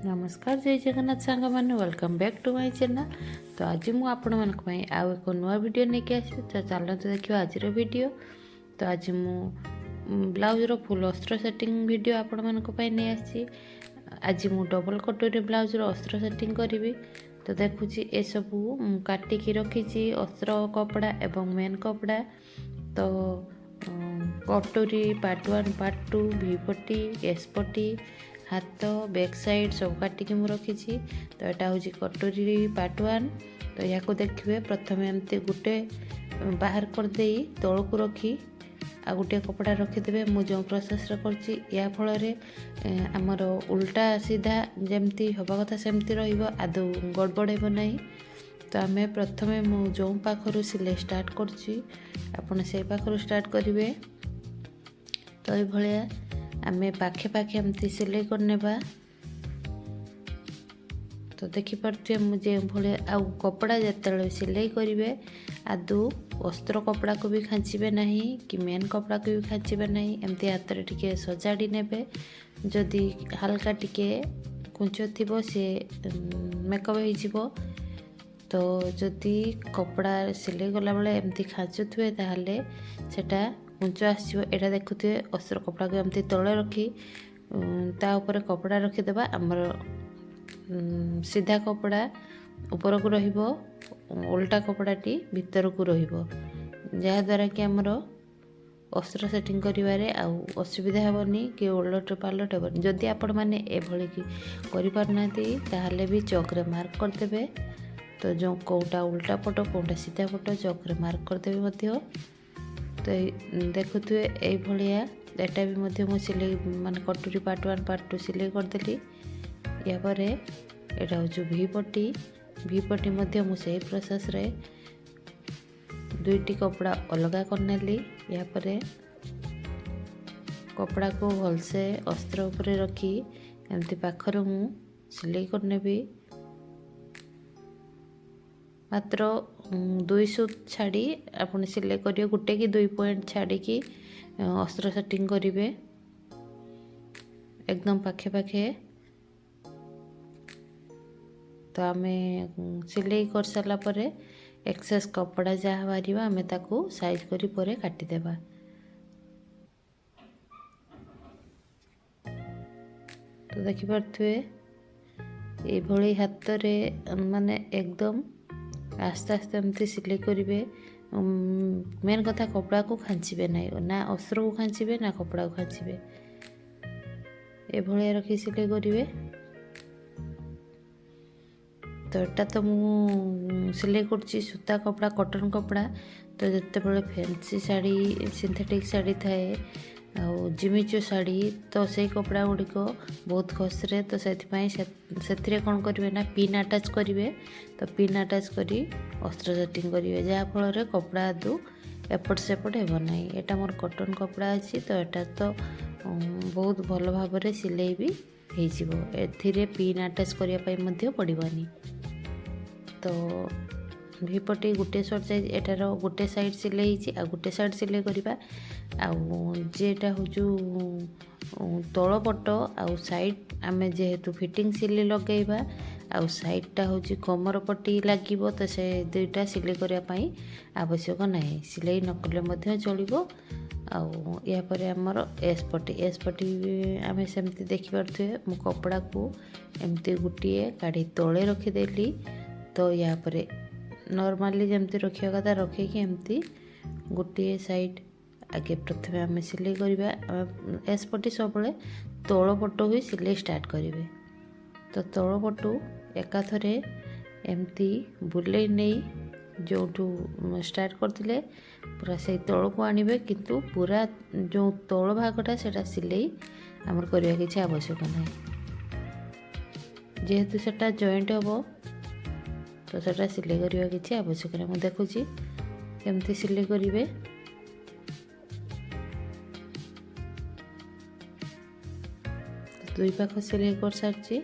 नमस्कार जय जगन्नाथ सांग मैंने welcome back to my channel. तो आज मुझे आपण मानी आउ एक नुआ वीडियो लेके आसी। तो चलते देखिए आज वीडियो। तो आज मु ब्लाउज फुल अस्त्र सेटिंग वीडियो आपण नहीं आसी। आज मु डबल कटोरी ब्लाउज अस्त्र सेटिंग करी। तो देखुची ए सबू काटिकी रखी अस्त्र कपड़ा एवं मेन कपड़ा। तो कटोरी पार्ट 1 पार्ट 2 भी पट्टी एस पट्टी हाथ बैक साइड सब काटिकी मु रखी। तो यहाँ हूँ कटोरी पार्ट 1। तो या देखिए प्रथम एमती गोटे बाहर करदे तौल को रखी आ गोटे कपड़ा रखिदे। मुझे प्रोसेस कर फल आमर उल्टा सीधा जमती हवा कथा सेमती रदौ गड़बड़ हे ना। तो आम प्रथम जो पाखर सिले स्टार्ट कर पाखर स्टार्ट करेंगे। तो ये आम पाखे पाखे एमती सिलाई करने। तो देखिपे मुझे भाई आ कपड़ा जिते सिलाई करेंगे आदौ अस्त्र कपड़ा को भी खाँचे ना कि मेन कपड़ा को भी खाँचे ना। एमती हाथ में टे सजाड़ी ने जदि हाल्का टिके कुंच थी सी मेकअप हो। तो जदि कपड़ा सिलाई गला बेले एमती खाँचुए ताहले सेटा कुंच आसो। यहाँ देखुए अस्त्र कपड़ा को एमती तले रखी ता ऊपर कपड़ा रखीदे। आमर सीधा कपड़ा ऊपर को रहिबो, उल्टा कपड़ाटी भीतर को रहिबो, जहाँद्वारा कि आमर अस्त्र सेटिंग करिवारे आउ असुविधा हेबनी कि उलट पालट हेबनी। जदि आपण माने एभली कि करि पारनाती ताहले भी चौकरे मार्क करदेबे। तो जो कोटा उल्टा पट कोटा सीधा पट चौकरे मार्क करदेबे मध्य। तो देखुए ये एटा भी मध्य मु सिलाई माने कटोरी पार्ट 1 पार्ट 2 सिलाई करदेली। या पर यहाँ हूँ भी पट्टी मध्य मुझे प्रोसेस रे दुईटी कपड़ा अलगा करनेली। या पर कपड़ा को भलसे अस्त्र उपरे रखी एमती पाखर मु सिलाई करने। मात्र 2 सूत छाड़ी आप सिलाई करिए गोटे कि 2 पॉइंट छाड़ी की अस्त्र सेटिंग करेंगे एकदम पाखे पाखे। तो आम सिलाई कर सारा पर एक्सेस कपड़ा जहाँ बाहर आम ताकू साइज करी परे काटिदेबा। तो देखिपे ये हाथ रे माने एकदम आस्ते आस्ते एमती सिलाई करेंगे। मेन कथा कपड़ा को खाँचे ना अस्त्र को खाँचे ना कपड़ा को खाँचे। ये रखी सिलाई करेंगे। तो यहाँ तो मु सिलाई कर सूता कपड़ा कटन कपड़ा। तो जिते बड़े फैंसी शाड़ी सिंथेटिक शाड़ी थाए जिमिचु शाड़ी तो से कपड़ा गुड़िक बहुत खसरे। तो से कौन करेंगे ना पिन आटाच करेंगे। तो पिन आटाच करी अस्त्र सेटिंग करेंगे जहाँ फल कपड़ा आदू एपट सेपट हेब ना। यहाँ मोर कटन कपड़ा अच्छी। तो यहाँ तो बहुत भल भाव सिलाई भी हो पिन आटाच करने पड़वानी। तो भी पट्टी गोटे सर्ट साइज एटार गोटे साइड सिलाई आ गोटे साइड सिलाई करवा। आटा हूँ तल पट आउ साइड आम जेहेतु फिटिंग सिलाई लगेबा आउ साइडटा हूँ कमर पट्टी लगे। तो से दुईटा सिलाई करने आवश्यक ना सिलाई नकले चलो। आउ या पर आमर एस पट्टी आम सेमती देखिपे मु कपड़ा को एमती गोटे काढ़ी तले रखीदेली। तो या पर नॉर्मली जमती रखा कथा रखिकी एमती गोटे साइड आगे प्रथम आम सिलाई करवा। एस पट्टी सब तल पटू ही सिलाई स्टार्ट करेंगे। तो तल पटू एकाथरे एमती बुले नहीं जो स्टार्ट करते पूरा से तल को आणवे। किंतु पूरा जो तल भागटा से सिलाई आमर करवा किसी आवश्यक ना जेहेतु सेटा जॉइंट हम। तो सेटा सिलाई करवा किसी आवश्यक ना। मुझे देखुची केमती सिलाई करेंगे। दुई पाख सिलाई कर सारी।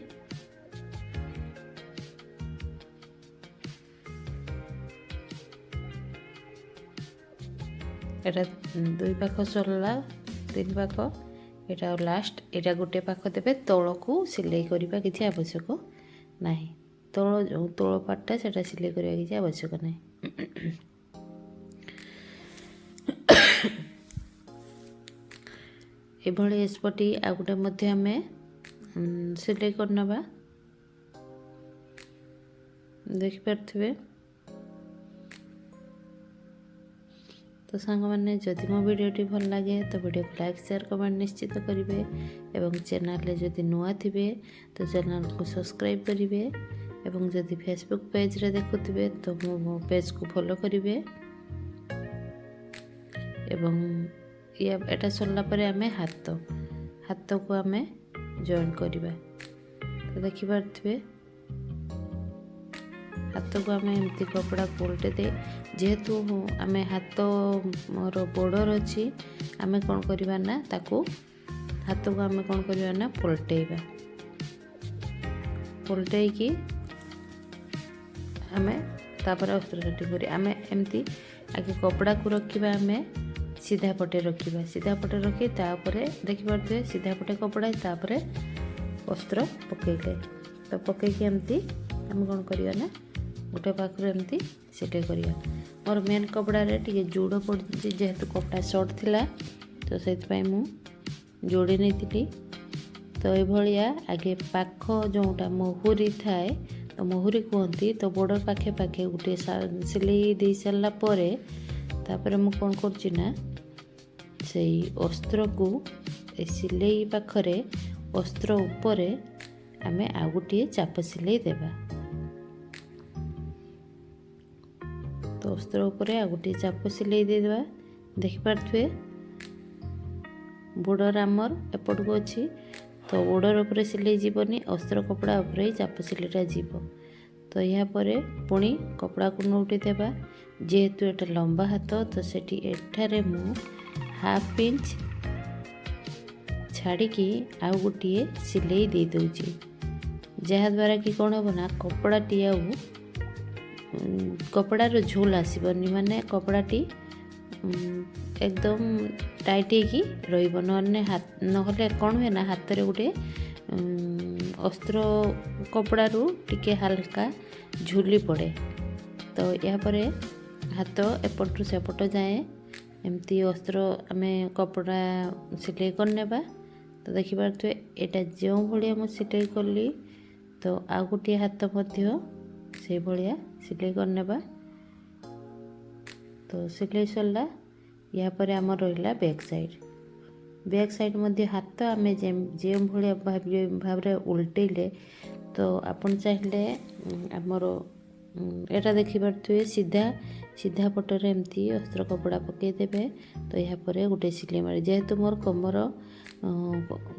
एटा दुई पाख सरला 3 पाख एटा लास्ट एटा गोटे पाख देबे तोल को सिलाई करबा किछि आवश्यक नाही तोल जो तोल पार्टटा सेटा सिलाई करबा किछि आवश्यक नाही एभଳି एस्पटी आ गोटे मध्ये हमें सिलाई करनबा देख पारथिबे। तो सांग मैंने जदि मो वीडियोटी भल लगे तो वीडियो को लाइक शेयर कमेंट निश्चित करेंगे एवं चैनल रे जदि नुआ थिबे तो चैनल को सब्सक्राइब करेंगे एवं जदि फेसबुक पेज रे देखुथिबे तो मो पेज को फॉलो करेंगे एवं या एटा सरला परे हमें हाथ को हमें जॉइन करबा। तो देखि पारथिबे हाथ को आम एमती कपड़ा उल्टे दे जेहेतु आम हाथ मोर बॉर्डर अच्छी आम कौन करवा ना ताकू हाथ को आम कौन करवा ना पलटेबा पलटेकी आम तापर अस्त्र काटी कर आम एमती आगे कपड़ा को रखा आम सीधा पटे रखी तापरे देखि पारथिबे सीधा पटे कपड़ा तापरे अस्त्र पकेले तो पकेकी एमती आम कौन करवा ना गोटे पाखर एमती सिलाई करिया। मोर मेन कपड़ा रे टिके जोड़ पड़ी जेहेतु कपड़ा शॉर्ट थिला तो से मु जोड़ी नहीं थी। तो ये आगे पाख जोटा मोहुरी थाए तो मोहुरी कहती तो बॉर्डर पाखे पाखे गोटे सिलाई दे सारा परे तापर मु कौन करछि ना से अस्त्र को सिलाई पाखरे अस्त्र उपरे आमे आ गोटे चाप सिलाई देबा। तो अस्त्र उपरे आ गोटे चाप सिलाई देदेबा। देखि पारथुए बॉर्डर आमर एपट को अच्छी तो बॉर्डर उपरे सिलाई जीवनी अस्त्र कपड़ा उपरे चाप सिलाईटा जीव। तो या परे पुणी कपड़ा को नोटी देबा जेहेतु एटा लंबा हाथ तो सेठी एठारे मु हाफ इंच छाड़ी की आउ गोटे सिलाई दे दउची जहा द्वारा कि कौन हो ना कपड़ाटी आउ कपड़ार झोल आसबनी माने कपड़ाटी एकदम टाइट होगी रहिबो नहले कौन हुए ना हाथ रे गोटे अस्त्र कपड़ारू टिके हल्का झुली पड़े। तो या परे हाथ एपटू सेपट जाए एमती अस्त्र आमे कपड़ा सिलाई करनेबा। तो देखि पारथुए एटा जो भलिया मु सिलाई करली तो आ गोटे हाथ मध्य से भलिया सिलाई करनेबा। तो सिलाई सरला या परे आम रहिला बैक साइड मध्य हाथ आमे जे भलिया भाव उल्टेले तो आपन चाहिले आमर एटा देखि पारथुए सीधा पटरे एमती अस्त्र कपड़ा पकई देबे। तो या परे गोटे सिलाई मारे जेहेतु मोर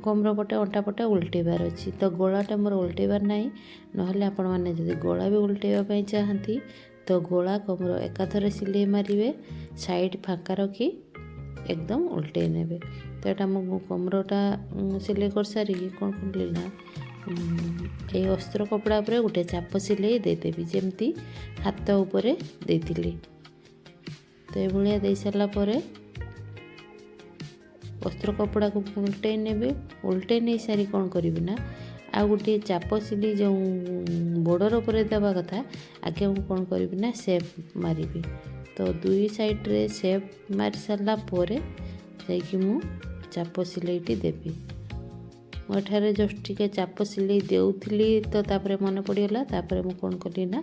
कमर पटे अंटा पटे उल्टेबार अच्छी तो गलाटा मोर उल्टेबार नहीं नहले आपण माने जदि गला भी उल्टेबा पई चाहंती तो गला कमर एकाथरे सिलाई मारिबे साइड फांका रखी एकदम उल्टे नेबे। तो एटा मो कमरटा सिलाई कर सारी कोन करली ना ए अस्त्र कपड़ा उपरे गोटे चाप सिलाई देदेवी जेमती हाथ उपरे देथिली। तो ये भलिया दे सारा परे अस्त्र कपड़ा को उल्टे नेबे उल्टे नहीं सारी कौन करी ना आ गोटे चाप सिलाई जो बॉर्डर उपरे देवा कथा आगे मु कौन करी ना सेप मारी। तो दुई साइड रे सेप मारी सारा परे जाइकी मु चाप सिलाईटी देवी। मुठारे जस्ट टिके चाप सिलाई देउथिली तो तापरे मन पड़ीगला तापरे मु कौन कली ना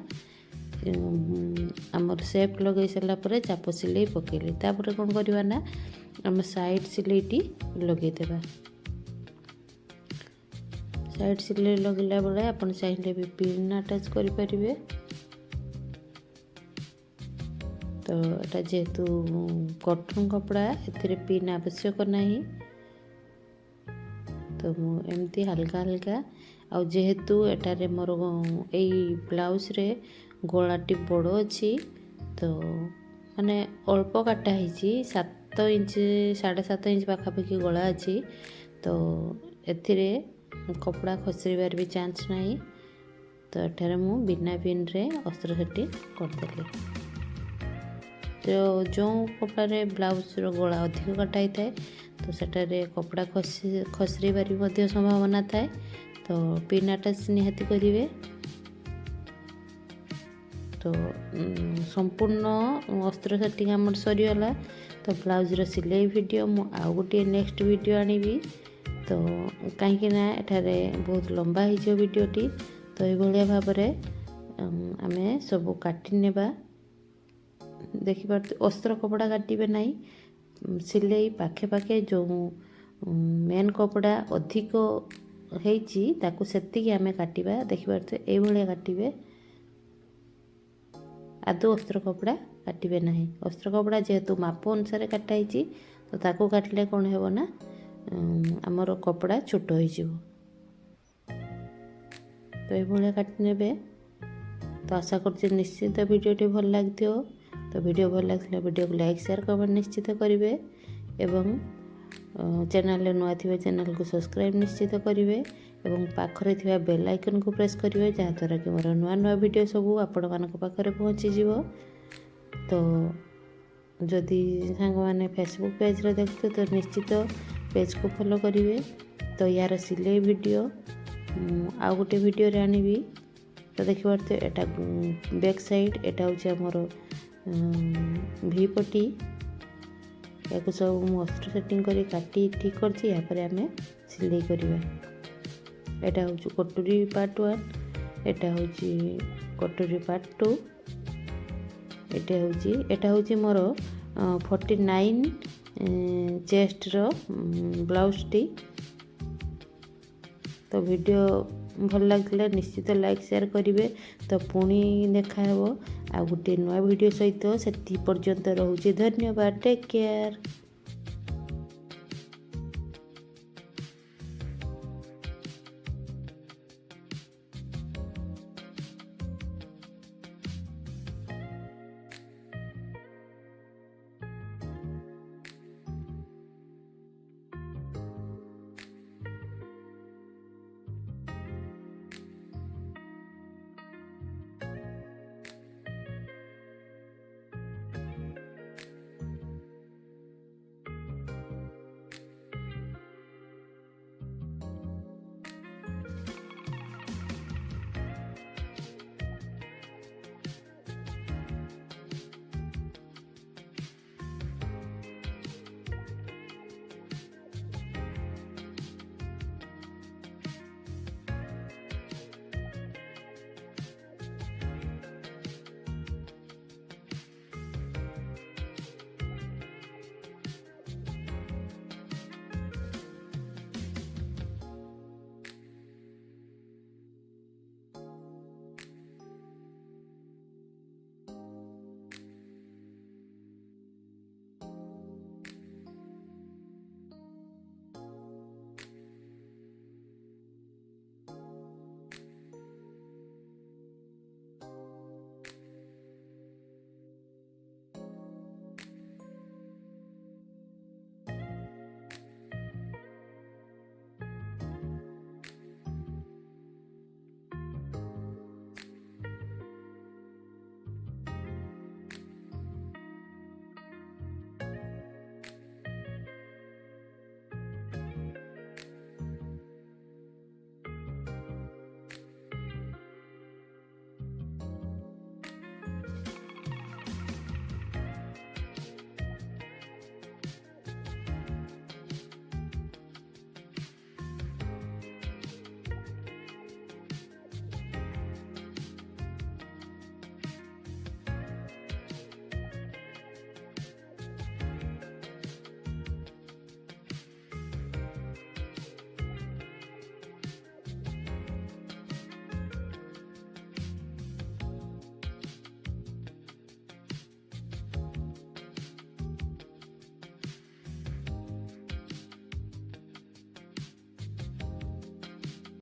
आमर सेप लगे सारा परे चाप सिलाई पकेली तापरे कौन करवा ना आम साइड सिलाईटी लगे देबा। साइड सिलाई लगेला बेले आपन चाहिले भी पिन अटैच करि परिबे। तो एटा जेहेतु कॉटन कपड़ा एथिरे पिन आवश्यक नहीं तो मु एमती हल्का हल्का आ जेहेतु एटारे मोर एई ब्लाउज रे गलाटी बड़ अच्छी तो माने अल्प काटा है 7 इंच 7.5 इंच पाखापाखि गला अच्छी तो एथिरे कपड़ा खसरिबार भी चांस नहीं। तो एठारे मु बिना पिन रे अस्त्र सेटिंग करदेली। जो कपड़े ब्लाउजर गला अधिक कटा होता है तो सेटारे कपड़ा खसरबार संभावना थाए तो पिन अटैच निहाती करेंगे। तो संपूर्ण अस्त्र सेटिंग आम सरीगला तो ब्लाउजर सिलाई वीडियो मु आउ गोटे नेक्स्ट वीडियो आनिबी तो कहीं एठारे बहुत लंबा हो वीडियोटी तो ये भाव आम सब काटी नेबा देखिपार अस्त्र कपड़ा काटे ना सिलाई पाखे पाखे जो मेन कपड़ा अधिक होती आम काटिबा देखिपार ये काटे आदौ अस्त्र कपड़ा काटे ना अस्त्र कपड़ा जेहेतु माप अनुसार काटाई तो ताको काटिले कौन हो ना आमर कपड़ा छोट हो तो ये काटि ने तो आशा कर निश्चित वीडियोटी भल लगी तो वीडियो भल लगे वीडियो को लाइक शेयर कमेंट निश्चित करेंगे एवं चैनल नुआ थी चैनल को सब्सक्राइब निश्चित करेंगे एवं पाखरे थिबा बेल आइकन को प्रेस करेंगे जहाँद्वारा कि मोर नुआ नुआ वीडियो सबू आपण मानक पाखरे पहुँची जीवो। तो जदि सांग मैंने फेसबुक पेज रे देखते तो निश्चित पेज को फॉलो करेंगे। तो यार सिलाई वीडियो आउ गोटे वीडियो रे आनिबी तो देखिए तो एटा बैक साइड एटा हूँ आमर भी पटी या सब अस्त्र सेटिंग करी काटी ठीक करछि यापर आमे सिलाई करबा। एटा हूँ कोटरी पार्ट 1 एटा हूँ कोटरी पार्ट 2 एटा हूँ मोर 49 चेस्ट रो ब्लाउज टी। तो वीडियो भल लगे निश्चित लाइक शेयर करेंगे। तो पुणी देखा आ गोटे नुआ वीडियो सहित से पर्यंत रोचे धन्यवाद टेक केयर।